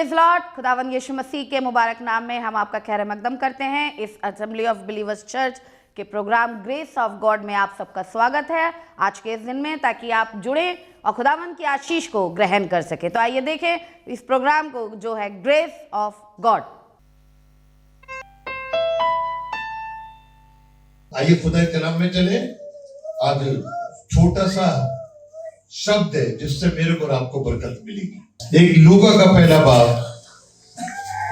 Praise Lord. खुदावंद यीशु मसीह के मुबारक नाम में हम आपका खैर मकदम करते हैं। इस असेंबली ऑफ बिलीवर्स चर्च के प्रोग्राम ग्रेस ऑफ गॉड में आप सबका स्वागत है आज के इस दिन में, ताकि आप जुड़े और खुदावंद की आशीष को ग्रहण कर सके। तो आइए देखें इस प्रोग्राम को जो है ग्रेस ऑफ गॉड। आइए खुदा के कलाम में चले। आज छोटा सा शब्द है जिससे मेरे को और आपको बरकत मिलेगी। एक लूका का पहला बाब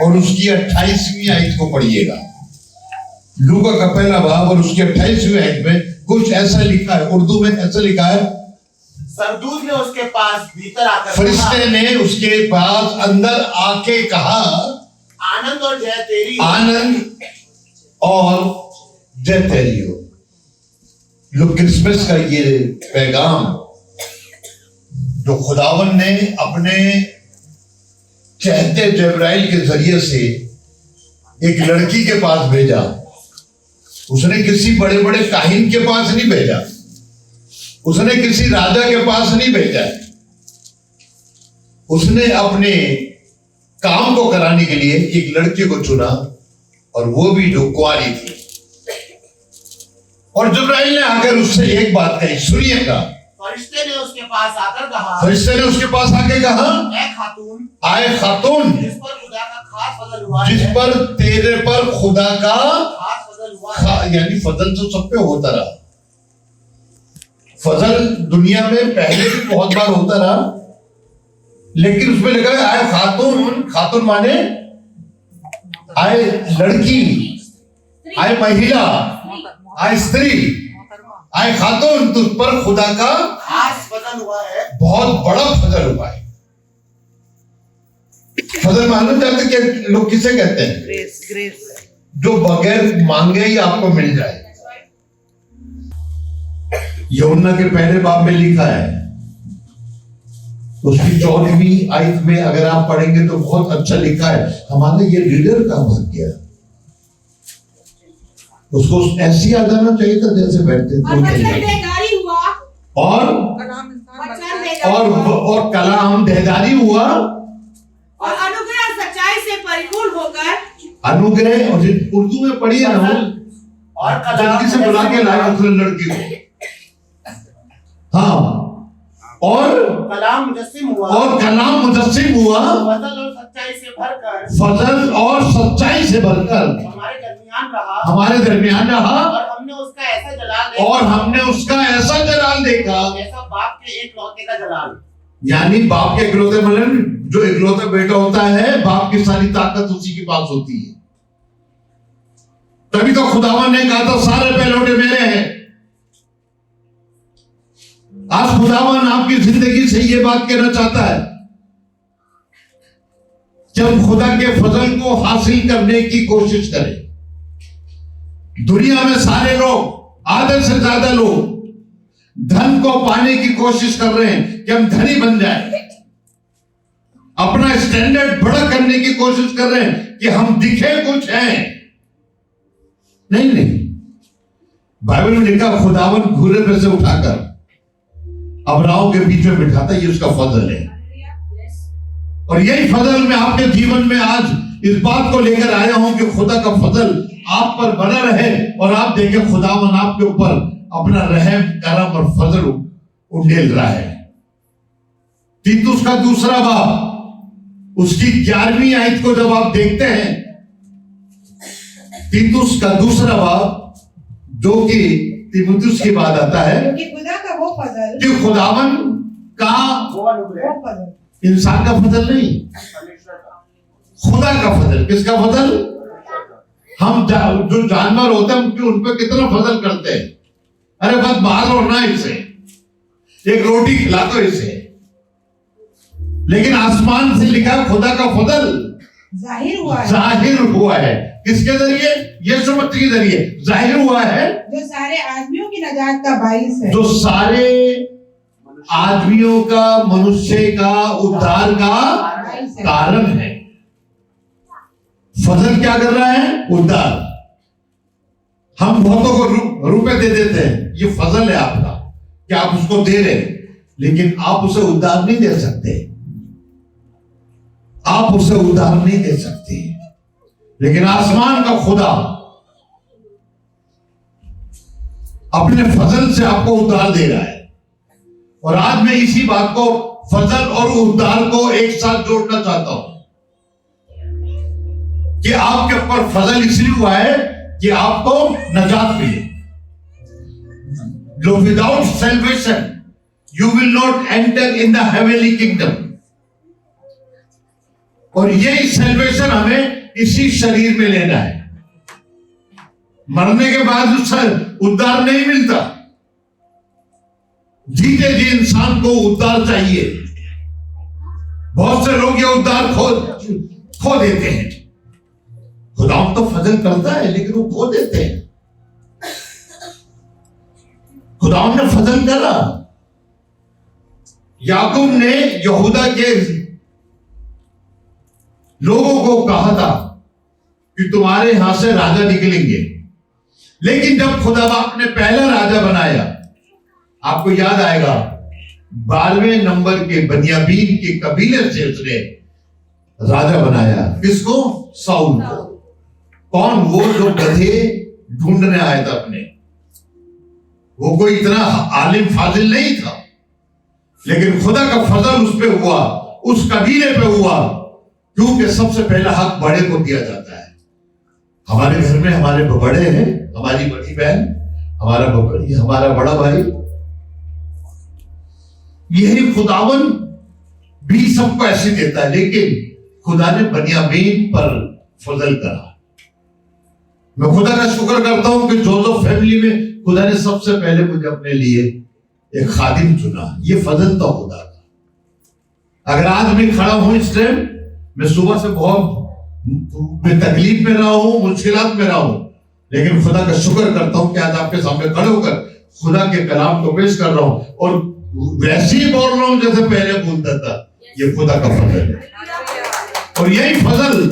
और उसकी 28वीं आयत को पढ़िएगा। लूका का पहला बाब और उसकी 28वीं आयत में कुछ ऐसा लिखा है, उर्दू में ऐसा लिखा है, सरदूत ने उसके पास भीतर आकर फरिश्ते ने उसके पास अंदर आके कहा, आनंद और जय तेरी हो। आनंद और जय तेरी हो। लोग क्रिसमस का ये पैगाम जो खुदावन ने अपने चहते जबराइल के जरिए से एक लड़की के पास भेजा, उसने किसी बड़े बड़े काहिन के पास नहीं भेजा, उसने किसी राजा के पास नहीं भेजा, उसने अपने काम को कराने के लिए एक लड़की को चुना और वो भी जो कुंवारी थी। और जबराइल ने आकर उससे एक बात कही, सुनिएगा। फरिश्ते ने उसके पास आकर कहा, फरिश्ते ने उसके पास आके कहा, ऐ खातून, आए खातून, जिस पर खुदा का खास फजल हुआ जिस है, पर तेरे पर खुदा का खास फजल हुआ है। यानी फजल तो सब पे होता रहा। फजल दुनिया में पहले भी बहुत बार होता रहा, लेकिन उसमें लिखा है आए खातून। खातून माने आए लड़की, आए महिला, आए स्त्री, आए खातून, तुझ पर खुदा का खास फजल हुआ है। बहुत बड़ा फजल हुआ है। फजल मालूम जाते कि लोग किसे कहते हैं? ग्रेस, ग्रेस जो बगैर मांगे ही आपको मिल जाए। यूहन्ना के पहले बाब में लिखा है, उसकी 14वीं आयत में अगर आप पढ़ेंगे तो बहुत अच्छा लिखा है। हमारे ये लीडर कहां भाग गया? उसको ऐसी आ जाना चाहिए था जैसे बैठते थे। और कलाम देहदारी हुआ और अनुग्रह सच्चाई से परिपूर्ण होकर, अनुग्रह, और उर्दू में पढ़िए ना, और जल्दी से बुला के लाए उस लड़की को। हाँ, और कलाम मुजस्सिम हुआ, और कलाम मुजस्सिम हुआ, फजल और सच्चाई से भरकर, फजल और सच्चाई से भरकर हमारे दरमियान रहा, हमारे दरमियान रहा। और हमने उसका ऐसा जलाल देखा, और हमने उसका ऐसा जलाल देखा, जैसा बाप के एक लौते का जलाल। यानी बाप के इकलौते मतलब जो इकलौता बेटा होता है, बाप की सारी ताकत उसी के पास होती है। तभी तो खुदावन ने कहा था सारे पहलौठे मेरे हैं। आज खुदावन आपकी जिंदगी से ये बात कहना चाहता है, जब खुदा के फजल को हासिल करने की कोशिश करें। दुनिया में सारे लोग, आधे से ज्यादा लोग धन को पाने की कोशिश कर रहे हैं कि हम धनी बन जाए, अपना स्टैंडर्ड बड़ा करने की कोशिश कर रहे हैं कि हम दिखे कुछ हैं। नहीं नहीं, बाइबल में लिखा खुदावन घूरे पे से उठाकर अब्राहों के बीच में बिठाता, ये उसका फजल है। और यही फजल मैं आपके जीवन में आज इस बात को लेकर आया हूं कि खुदा का फजल आप पर बना रहे और आप देखें खुदावन आपके ऊपर अपना रहम, करम और फजल उंडेल रहा है। तीतुस का दूसरा बाब उसकी 11वीं आयत को जब आप देखते हैं, तीतुस का दूसरा बाब जो कि तीमुथियुस की बात आता है कि खुदा का वो फजल, कि खुदावन का वो अनुग्रह, वो फजल, इंसान का फजल नहीं, खुदा का फजल। किसका फजल? हम जो जानवर होते हैं उन पर कितना फजल करते हैं। अरे बस बाहर होना इसे, एक रोटी खिला दो इसे। लेकिन आसमान से लिखा खुदा का फजल जाहिर हुआ है, जाहिर हुआ है। किसके जरिए? यीशु मसीह के जरिए जाहिर हुआ है, जो सारे आदमियों की नजात का बाइस है, जो सारे आदमियों का, मनुष्य का उद्धार का कारण है। फजल क्या कर रहा है? उद्धार। हम बहुतों को रुपए दे देते हैं, ये फजल है आपका कि आप उसको दे रहे हैं, लेकिन आप उसे उद्धार नहीं दे सकते। आप उसे उद्धार नहीं दे सकते, लेकिन आसमान का खुदा अपने फजल से आपको उद्धार दे रहा है। और आज मैं इसी बात को, फजल और उद्धार को एक साथ जोड़ना चाहता हूं कि आपके ऊपर फजल इसलिए हुआ है कि आपको नजात मिले। लो without salvation you will not enter in the heavenly kingdom. और यही सैल्वेशन हमें इसी शरीर में लेना है। मरने के बाद उससे उद्धार नहीं मिलता। जीते जी इंसान को उद्धार चाहिए। बहुत से लोग ये उद्धार खो देते हैं। खुदा तो फजल करता है लेकिन वो खो देते हैं। खुदा ने फजल करा। याकूब ने यहूदा के लोगों को कहा था कि तुम्हारे यहां से राजा निकलेंगे, लेकिन जब खुदा बाप ने पहला राजा बनाया, आपको याद आएगा 12वें नंबर के बनियामीन के कबीले से उसने राजा बनाया। किसको? साउल को। कौन? वो जो गधे ढूंढने आया था अपने। वो कोई इतना आलिम फाजिल नहीं था, लेकिन खुदा का फजल उस पे हुआ, उस कबीले पे हुआ, क्योंकि सबसे पहला हक बड़े को दिया जाता है। हमारे घर में हमारे बड़े हैं, हमारी बड़ी बहन, हमारा बड़ा भाई। यही खुदावन भी सबको ऐसे देता है, लेकिन खुदा ने बनियामीन पर फजल करा। मैं खुदा का शुक्र करता हूं कि जो फैमिली में खुदा ने सबसे पहले मुझे अपने लिए एक खादिम चुना। ये फजल था खुदा का। अगर आज मैं खड़ा हूं इस टाइम, मैं सुबह से बहुत तकलीफ में रहा हूं, मुश्किलात में रहा हूं, लेकिन खुदा का शुक्र करता हूं कि आज आपके सामने खड़े होकर खुदा के कलाम को पेश कर रहा हूं और वैसे ही बोल रहा हूं जैसे पहले बोलता था। ये खुदा का फजल है। और यही फजल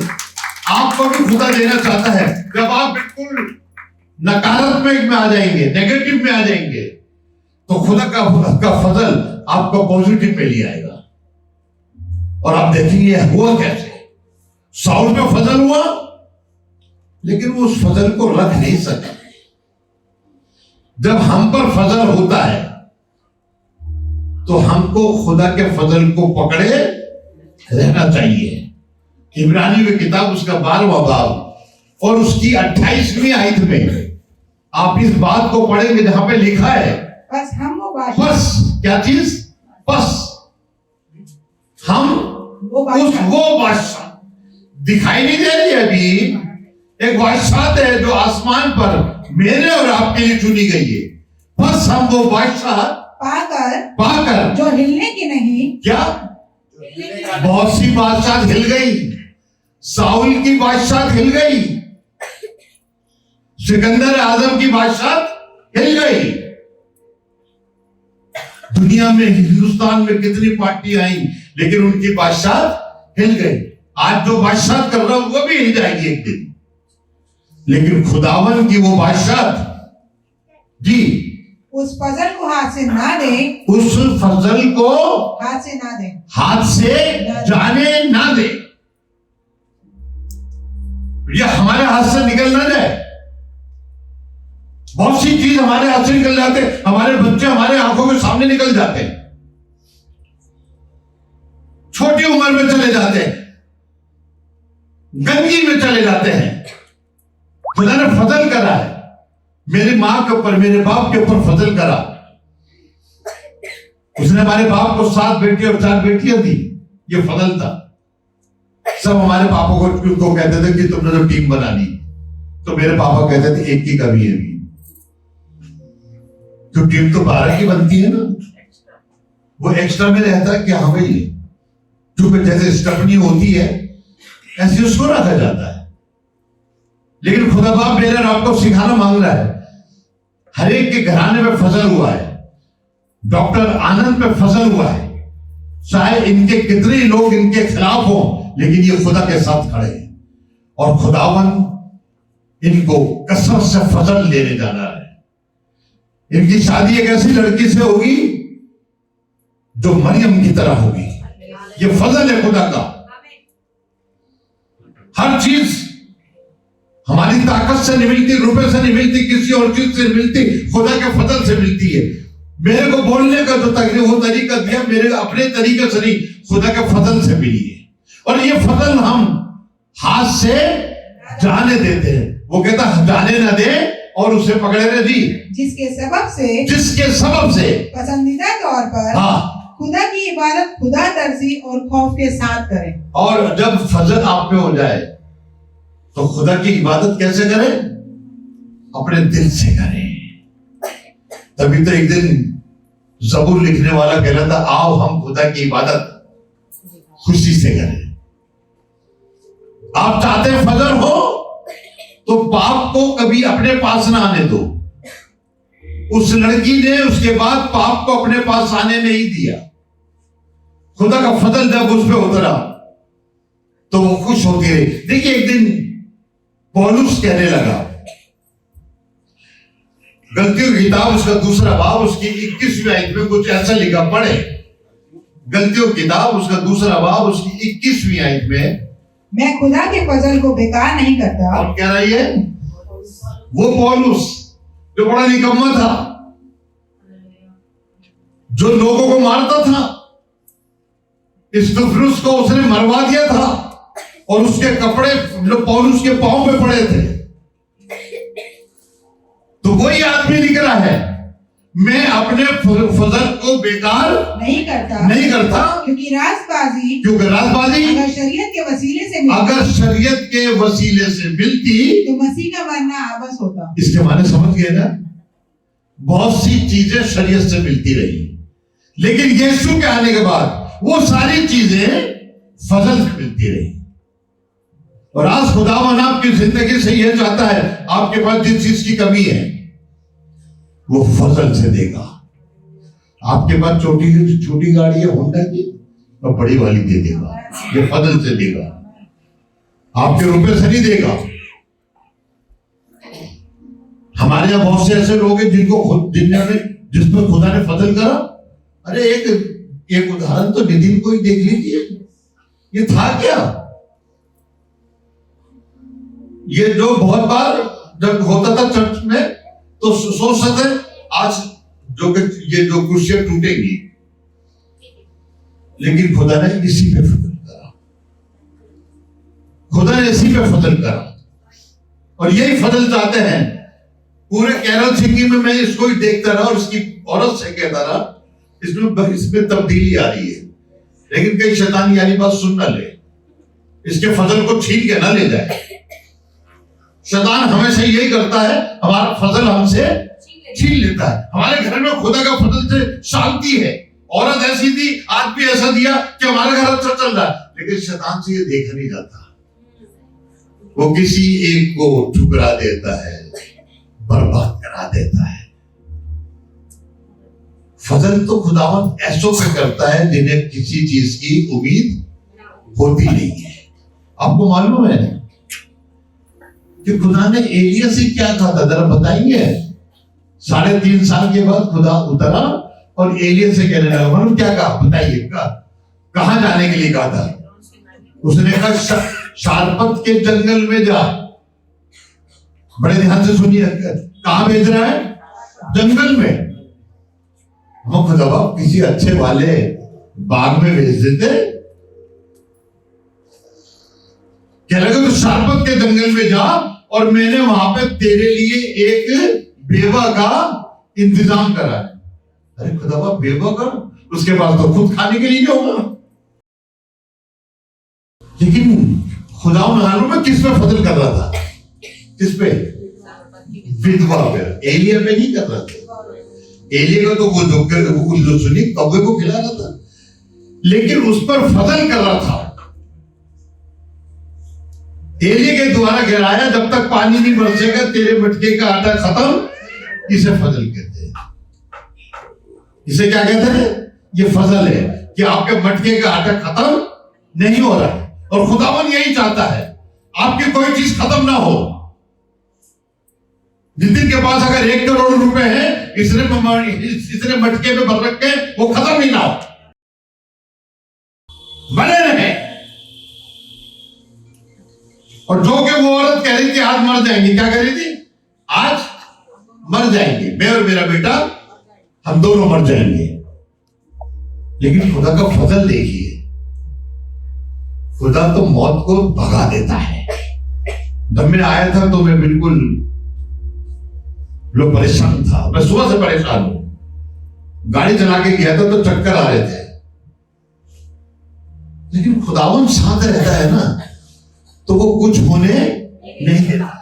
आपको भी खुदा देना चाहता है। जब आप बिल्कुल नकारात्मक में आ जाएंगे, नेगेटिव में आ जाएंगे, तो खुदा का फजल आपको पॉजिटिव में ले आएगा। और आप देखेंगे हुआ कैसे। साउल पे फजल हुआ, लेकिन वो उस फजल को रख नहीं सका। जब हम पर फजल होता है तो हमको खुदा के फजल को पकड़े रहना चाहिए। इब्रानी की किताब उसका 12वां बाब और उसकी 28वीं आयत में आप इस बात को पढ़ेंगे जहां पे लिखा है, बस हम वो बादशाह, बस क्या चीज? बस हम वो बादशाह दिखाई नहीं दे रही है अभी। एक बादशाह है जो आसमान पर मेरे और आपके लिए चुनी गई है। बस हम वो बादशाह पाकर जो हिलने की नहीं। क्या? बहुत सी बादशाह हिल गई। साउल की बादशाह हिल गई, सिकंदर आजम की बादशाह हिल गई। दुनिया में, हिंदुस्तान में कितनी पार्टी आई, लेकिन उनकी बादशाह हिल गई। आज जो बादशाह कर रहा हूं वो भी हिल जाएगी एक दिन, लेकिन खुदावन की वो बादशाह जी उस फजल को हाथ से ना दे, उस फजल को हाथ से ना दे, हाथ से जाने ना दे। ये हमारे हाथ से निकल ना जाए। बहुत सी चीज हमारे हाथ से निकल जाते, हमारे बच्चे हमारे आंखों के सामने निकल जाते हैं, छोटी उम्र में चले जाते हैं, गंदगी में चले जाते हैं। खुदा ने फजल करा है मेरी मां के ऊपर, मेरे बाप के ऊपर फजल करा। उसने हमारे बाप को 7 बेटे और 4 बेटियां दी। ये फजल था। सब हमारे पापा को कहते थे कि तुमने जो टीम बना ली, तो मेरे पापा कहते थे एक की कमी है भी। जो टीम तो 12 की बनती है ना, वो एक्स्ट्रा में रहता है कि हाँ भाई, जो जैसे स्टपनी होती है ऐसे उसको रखा जाता है। लेकिन खुदा बाप मेरे और आपको सिखाना मांग रहा है। हर एक के घराने में फजल हुआ है। डॉक्टर आनंद पे फजल हुआ है। चाहे इनके कितने लोग इनके खिलाफ हो, लेकिन ये खुदा के साथ खड़े हैं और खुदावन इनको कसरत से फजल लेने जाना है। इनकी शादी एक ऐसी लड़की से होगी जो मरियम की तरह होगी। ये फजल है खुदा का। चीज हमारी ताकत से नहीं मिलती, रुपए से नहीं मिलती, किसी और चीज से नहीं मिलती, खुदा के फजल से मिलती है। मेरे को बोलने का जो तरीका दिया मेरे अपने तरीके से नहीं, खुदा के फजल से मिली है। और ये फजल हम हाथ से जाने देते हैं। वो कहता जाने ना दे और उसे पकड़े रहे जी, जिसके सबब से पसंदीदा तौर पर हाँ खुदा की इबादत खुदा तर्जी और खौफ के साथ करें। और जब फजल आप में हो जाए तो खुदा की इबादत कैसे करें? अपने दिल से करें। तभी तो एक दिन ज़बूर लिखने वाला कह रहा था, आओ हम खुदा की इबादत खुशी से करें। आप चाहते हैं फजल हो तो पाप को कभी अपने पास ना आने दो। उस लड़की ने उसके बाद पाप को अपने पास आने नहीं दिया। खुदा का फजल जब उस पर उतरा तो वो खुश होती रही। देखिए एक दिन पौलुस कहने लगा, गलतियों की किताब उसका 2 बाब उसकी 21वीं आयत में कुछ ऐसा लिखा, पढ़े। गलतियों की किताब उसका 2 बाब उसकी 21वीं आयत में, मैं खुदा के फजल को बेकार नहीं करता। और कह रही है वो पौलुस जो बड़ा निकम्मा था, जो लोगों को मारता था, स्तिफनुस को उसने मरवा दिया था और उसके कपड़े पौलुस के पांव पे पड़े थे। तो वही आदमी लिख रहा है, मैं अपने फजल को बेकार नहीं करता क्योंकि राजबाजी अगर शरीयत के वसीले से मिलती तो मसीह का मरना आबस होता। इसके माने समझ गए ना? बहुत सी चीजें शरीयत से मिलती रही, लेकिन यीशु के आने के बाद वो सारी चीजें फजल से मिलती रही। और आज खुदावन आपकी जिंदगी से यह चाहता है, आपके पास जिस चीज की कमी है वो फजल से देगा। आपके पास छोटी गाड़ी है होंडा की, और बड़ी वाली दे देगा, ये फजल से देगा, आपके रुपए से नहीं देगा। हमारे यहाँ बहुत से ऐसे लोग हैं जिसमें खुदा ने फजल करा। अरे एक उदाहरण तो नितिन को ही देख लीजिए, ये था क्या? ये जो बहुत बार जब होता था चर्च में तो सोच सकते आज ये जो कुर्सियां टूटेंगी, लेकिन खुदा ने इसी पे फजल करा। खुदा ने इसी पे फजल करा और यही फजल चाहते हैं। पूरे केरल सिक्किम में मैं इसको ही देखता रहा और इसकी औरत से कहता रहा, इसमें तब्दीली आ रही है, लेकिन कई शैतान यानी बात सुन ना ले, इसके फजल को छीन के ना ले जाए। शैतान हमेशा यही करता है, हमारा फजल हमसे छीन लेता है। हमारे घर में खुदा का फजल से शांति है। औरत ऐसी थी, आदमी ऐसा दिया कि हमारा घर अच्छा चल रहा है, लेकिन शैतान से ये देखा नहीं जाता। वो किसी एक को ठुकरा देता है, बर्बाद करा देता है। फजल तो खुदावन ऐसों पे करता है जिन्हें किसी चीज की उम्मीद होती नहीं है। आपको मालूम है कि खुदा ने एलिया से क्या कहा था, जरा बताएंगे? 3.5 साल के बाद खुदा उतरा और एलिया से कहने लगा, मालूम क्या कहा? बताइए, कहां जाने के लिए कहा था? उसने कहा शारपत के जंगल में जा। बड़े ध्यान से सुनिए, कहां भेज रहा है? जंगल में। हम खुदा किसी अच्छे वाले बाग में भेज देते। कह लगा तो शारपत के जंगल में जा और मैंने वहां पे तेरे लिए एक बेवा का इंतजाम करा है। अरे खुदा बेवा का, उसके पास तो खुद खाने के लिए होगा। लेकिन खुदा मालूम में किस पे फजल कर रहा था? किस पे? विधवा पे। एलिया पे नहीं कर रहा था। एलिया का तो वो सुनी कौवे को खिला रहा था, लेकिन उस पर फजल कर रहा था। एलिया के द्वारा गिराया, जब तक पानी नहीं बरसेगा तेरे मटके का आटा खत्म। इसे फजल कहते हैं। इसे क्या कहते हैं? ये फजल है कि आपके मटके का आटा खत्म नहीं हो रहा है। और खुदावन यही चाहता है, आपकी कोई चीज खत्म ना हो। नितिन के पास अगर 1 करोड़ रुपए है, इसने मटके में भर रखे, वो खत्म ही ना हो, बने रहे। और जो कि वो औरत कह रही थी आज मर जाएंगे, क्या कह रही थी? आज मर जाएंगे, मैं और मेरा बेटा हम दोनों मर जाएंगे। लेकिन खुदा का फजल देखिए, खुदा तो मौत को भगा देता है। जब मैं आया था तो मैं बिल्कुल परेशान था, मैं सुबह से परेशान हूं, गाड़ी चला के गया था तो चक्कर आ रहे थे। लेकिन खुदावन साथ रहता है ना, तो वो कुछ होने नहीं देता।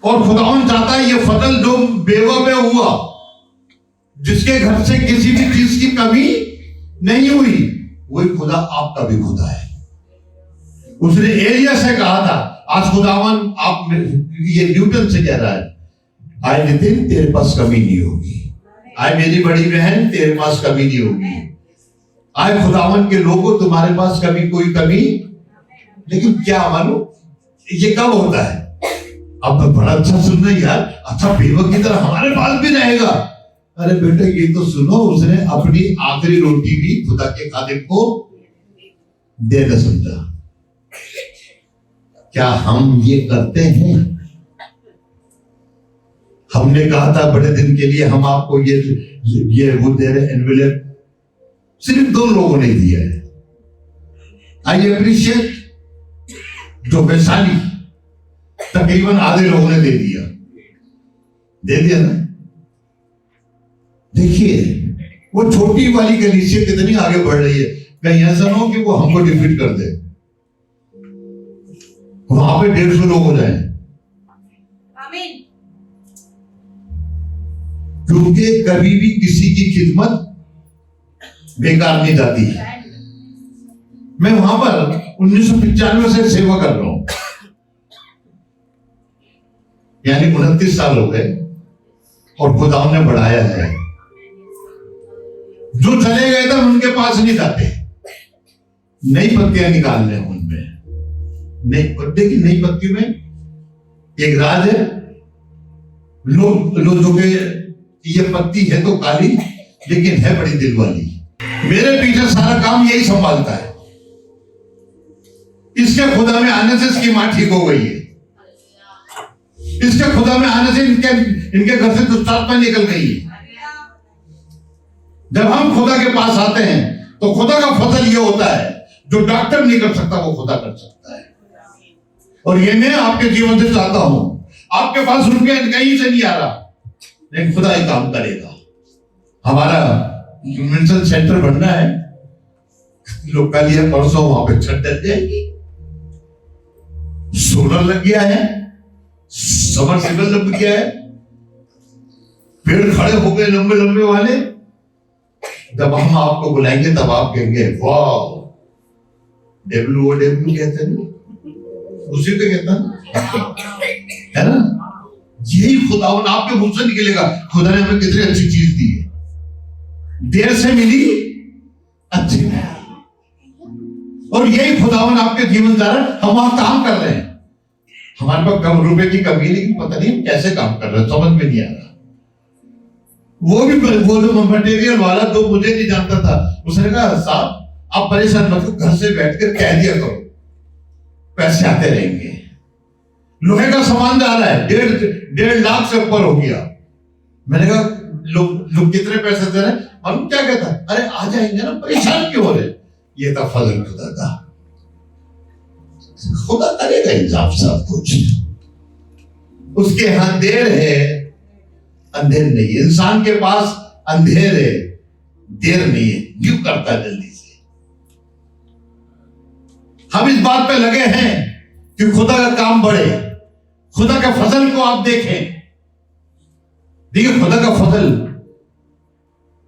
और खुदावन चाहता है ये फजल जो बेवा में हुआ, जिसके घर से किसी भी चीज की कमी नहीं हुई, वही खुदा आपका भी खुदा है। उसने एलिया से कहा था, आज खुदावन आप ये न्यूटन से कह रहा है, आए नितिन तेरे पास कमी नहीं होगी, आए मेरी बड़ी बहन तेरे पास कमी नहीं होगी, आए खुदावन के लोगों तुम्हारे पास कभी कोई कमी। लेकिन क्या मानो ये कब होता है? अब तो बड़ा अच्छा सुन रहे यार, अच्छा बेवक की तरह हमारे पास भी रहेगा। अरे बेटा ये तो सुनो, उसने अपनी आखिरी रोटी भी खुदा के खादिम को देना समझा। क्या हम ये करते हैं? हमने कहा था बड़े दिन के लिए हम आपको ये वो दे रहे एनवेलप, सिर्फ 2 लोगों ने दिया है। आई अप्रिशिएट जो वैशाली तकरीबन आधे लोगों ने दे दिया ना। देखिए वो छोटी वाली कलीसिया कितनी आगे बढ़ रही है। कहीं ऐसा ना हो कि वो हमको डिफीट कर दे, वहां पे 150 लोग हो जाए। आमीन। क्योंकि कभी भी किसी की खिदमत बेकार नहीं जाती है। मैं वहां पर 1995 से सेवा कर रहा हूं, यानी 29 साल हो गए, और खुदा ने बढ़ाया है। जो चले गए थे उनके पास नहीं जाते, नई पत्तियां निकालने उनमें देखिए नई पत्ती में एक राज है। लोग जो के ये पत्ती है तो काली, लेकिन है बड़ी दिल वाली। मेरे पीछे सारा काम यही संभालता है। इसके खुदा में आने से इसकी मां ठीक हो गई है, इसके खुदा में आने से इनके घर से दुष्टात्मा निकल गई है। जब हम खुदा के पास आते हैं तो खुदा का फजल ये होता है, जो डॉक्टर नहीं कर सकता वो खुदा कर सकता है। और ये मैं आपके जीवन से चाहता हूं, आपके पास रुपया कहीं से नहीं आ रहा, लेकिन खुदा ये काम करेगा। हमारा कन्वेंशन सेंटर बनना है, लोग कल या परसों वहां पे छत डल जाएगी, सोलर लग गया है, सबमर्सिबल लग गया है, पेड़ खड़े हो गए लंबे लंबे वाले। जब हम आपको बुलाएंगे तब आप कहेंगे वाह, डब्ल्यू कहते हैं, उसी को कहता है ना। यही खुदावन आपके मुंह से निकलेगा, खुदा ने हमें कितनी अच्छी चीज दी है, देर से मिली अच्छी है। और यही खुदावन आपके जीवन द्वारा हम वहां काम कर रहे हैं। हमारे पास कम रुपए की कमी, लेकिन पता नहीं हम कैसे काम कर रहे हैं, समझ में नहीं आ रहा। वो जो मटेरियल वाला जो मुझे नहीं जानता था, उसने कहा साहब आप परेशान मत हो, घर से बैठकर कह दिया करो, पैसे आते रहेंगे। लोहे का सामान जा रहा है, 1.5 लाख से ऊपर हो गया। मैंने कहा लोग कितने पैसे दे रहे हैं? हम क्या कहता है, अरे आ जाएंगे ना, परेशान क्यों हो रहे? ये था फजल खुदा का। खुदा करेगा इंसाफ सब कुछ, उसके यहां देर है अंधेर नहीं है। इंसान के पास अंधेर है, देर नहीं है, न्यू करता है जल्दी से। हम इस बात पे लगे हैं कि खुदा का काम बढ़े, खुदा का फजल को आप देखें। देखिए खुदा का फजल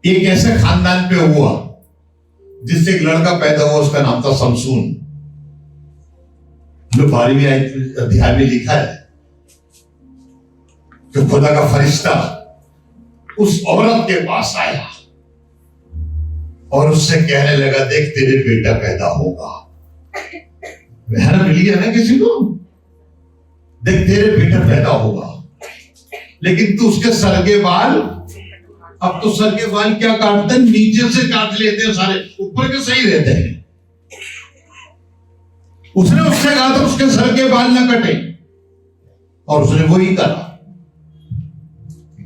एक ऐसे खानदान पे हुआ जिससे एक लड़का पैदा हुआ, उसका नाम था शमसून। जो 12वें अध्याय में लिखा है कि खुदा का फरिश्ता उस औरत के पास आया और उससे कहने लगा, देख तेरे बेटा पैदा होगा। बहन मिली है ना किसी को, देख तेरे बेटा पैदा होगा, लेकिन तू उसके सर के बाल, अब तो सर के बाल क्या काटते हैं, नीचे से काट लेते हैं सारे, ऊपर के सही रहते हैं। उसने उससे कहा था उसके सर के बाल ना कटे, और उसने वही करा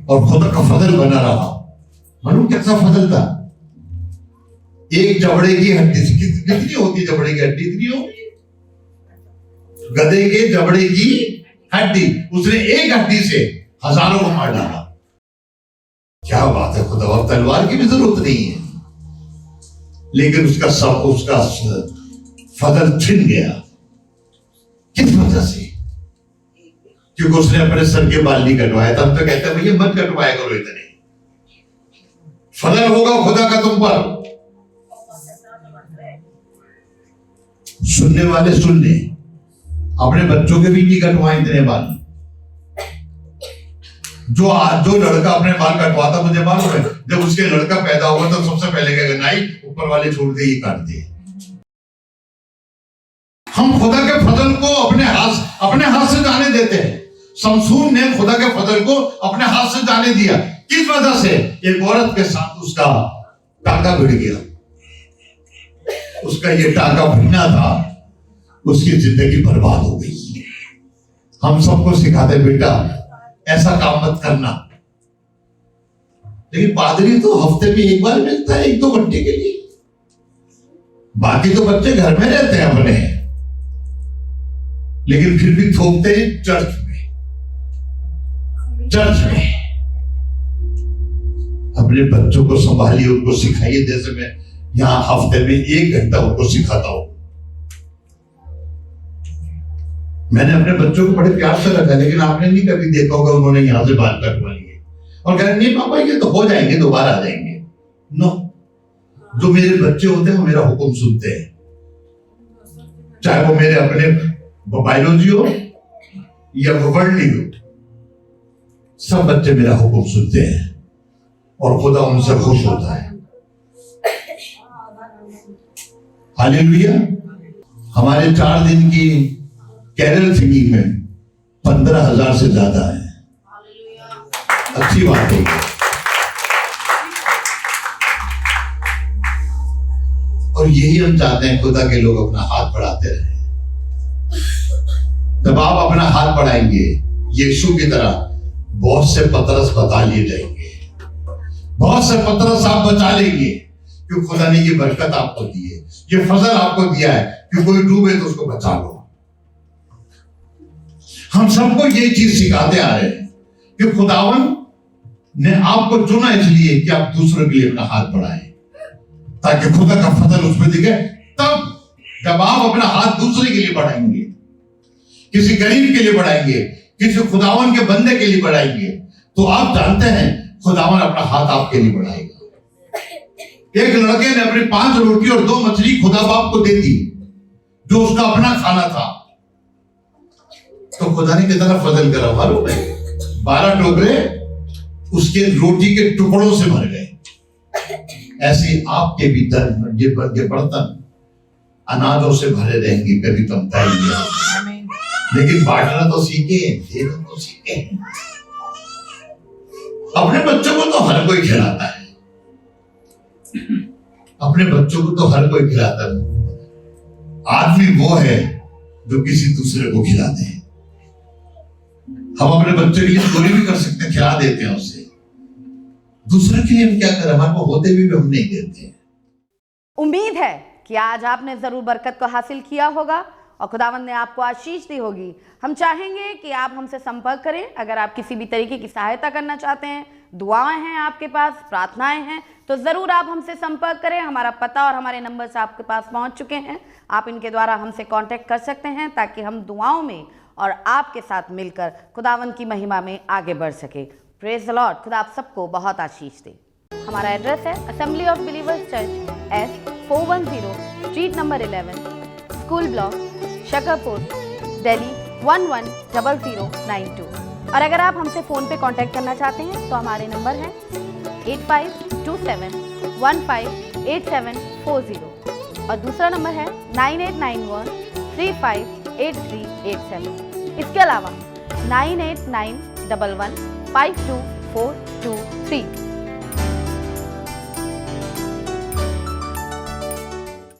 और खुदा का फजल बना रहा। मालूम कैसा फजल था? एक जबड़े की हड्डी से कितनी होती जबड़े की हड्डी? इतनी होगी गधे के जबड़े की हड्डी, उसने एक हड्डी से हजारों को मार डाला। क्या बात है खुदा, अब तलवार की भी जरूरत नहीं है, लेकिन उसका फजल छिन गया। किस वजह से? क्योंकि उसने अपने सर के बाल नहीं कटवाए। तब तो कहते हैं भैया मत कटवाया करो इतने, फजल होगा खुदा का तुम पर। सुनने वाले सुन ले, अपने बच्चों के भी नहीं कटवाए इतने बाल। जो लड़का अपने बाल कटवाता, मुझे मालूम है जब उसके लड़का पैदा हुआ तो सबसे पहले क्या करना है, ऊपर वाले छोड़ दे, ये काट दे। हम खुदा के फजल को अपने हाथ से जाने देते हैं। शमसून ने खुदा के फजल को अपने हाथ से जाने दिया। किस वजह से? एक औरत के साथ उसका टाका भिड़ गया। उसका ये टाका भिड़ना था, उसकी जिंदगी बर्बाद हो गई। हम सबको सिखाते बेटा ऐसा काम मत करना, लेकिन पादरी तो हफ्ते में एक बार मिलता है 1-2 घंटे के लिए, बाकी तो बच्चे घर में रहते हैं अपने, लेकिन फिर भी थोपते हैं चर्च में। अपने बच्चों को संभालिए, उनको सिखाइए। जैसे मैं यहां हफ्ते में 1 घंटा उनको सिखाता हूं। मैंने अपने बच्चों को बड़े प्यार से रखा, लेकिन आपने नहीं कभी देखा होगा उन्होंने यहां से बाल कटवा लिए और कह रहे नहीं पापा ये तो हो जाएंगे, दोबारा आ जाएंगे। नो, जो मेरे बच्चे होते हैं वो मेरा हुक्म सुनते हैं, चाहे वो मेरे अपने बायोलॉजी हो या वर्ल्डली हो। सब बच्चे मेरा हुक्म सुनते हैं और खुदा उनसे खुश होता है। हालेलुया। हमारे 4 दिन की कैरल सिंगिंग में 15,000 से ज्यादा है। अच्छी बात है। और यही हम चाहते हैं, खुदा के लोग अपना हाथ बढ़ाते रहे। जब आप अपना हाथ बढ़ाएंगे यीशु की तरह, बहुत से पतरस बचा लिए जाएंगे, बहुत से पतरस आप बचा लेंगे, क्योंकि खुदा ने ये बरकत आपको दी है, ये फजल आपको दिया है कि कोई डूबे तो उसको बचा लो। हम सबको ये चीज सिखाते आ रहे हैं कि खुदावन ने आपको चुना इसलिए कि आप दूसरों के लिए अपना हाथ बढ़ाएं, ताकि खुदा का फजल उसमें दिखे। तब जब आप अपना हाथ दूसरे के लिए बढ़ाएंगे, किसी गरीब के लिए बढ़ाएंगे, किसी खुदावन के बंदे के लिए बढ़ाएंगे, तो आप जानते हैं खुदावन अपना हाथ आपके लिए बढ़ाएगा। एक लड़के ने अपनी 5 रोटी और 2 मछली खुदा बाप को दे दी, जो उसका अपना खाना था, तो खुदा ने कितना फजल करा मालूम है? 12 टोकरे उसके रोटी के टुकड़ों से भर गए। ऐसे आपके भी ये बर्तन अनाजों से भरे रहेंगे, कभी कमता ही नहीं। लेकिन बांटना तो सीखे, देना तो सीखे। अपने बच्चों को तो हर कोई खिलाता है, अपने बच्चों को तो हर कोई खिलाता है। आदमी वो है जो किसी दूसरे को खिलाते हैं। हम अपने बच्चे के लिए चोरी भी कर सकते हैं, खिला देते हैं उसे। दूसरे के लिए हम क्या करें? हमारे को होते भी हम नहीं देते। उम्मीद है कि आज आपने जरूर बरकत को हासिल किया होगा और खुदावंद ने आपको आशीष दी होगी। हम चाहेंगे कि आप हमसे संपर्क करें। अगर आप किसी भी तरीके की सहायता करना चाहते हैं, दुआएं हैं आपके पास, प्रार्थनाएं हैं, तो ज़रूर आप हमसे संपर्क करें। हमारा पता और हमारे नंबर्स आपके पास पहुंच चुके हैं। आप इनके द्वारा हमसे कांटेक्ट कर सकते हैं, ताकि हम दुआओं में और आपके साथ मिलकर खुदावंद की महिमा में आगे बढ़ सके। Praise the Lord. खुदा आप सबको बहुत आशीष दे। हमारा एड्रेस है assembly of believers church, S410 street number 11, school block, Shakarpur, Delhi 110092। और अगर आप हमसे फ़ोन पे कांटेक्ट करना चाहते हैं तो हमारे नंबर हैं 8527158740 और दूसरा नंबर है 9891358387। इसके अलावा 9891152423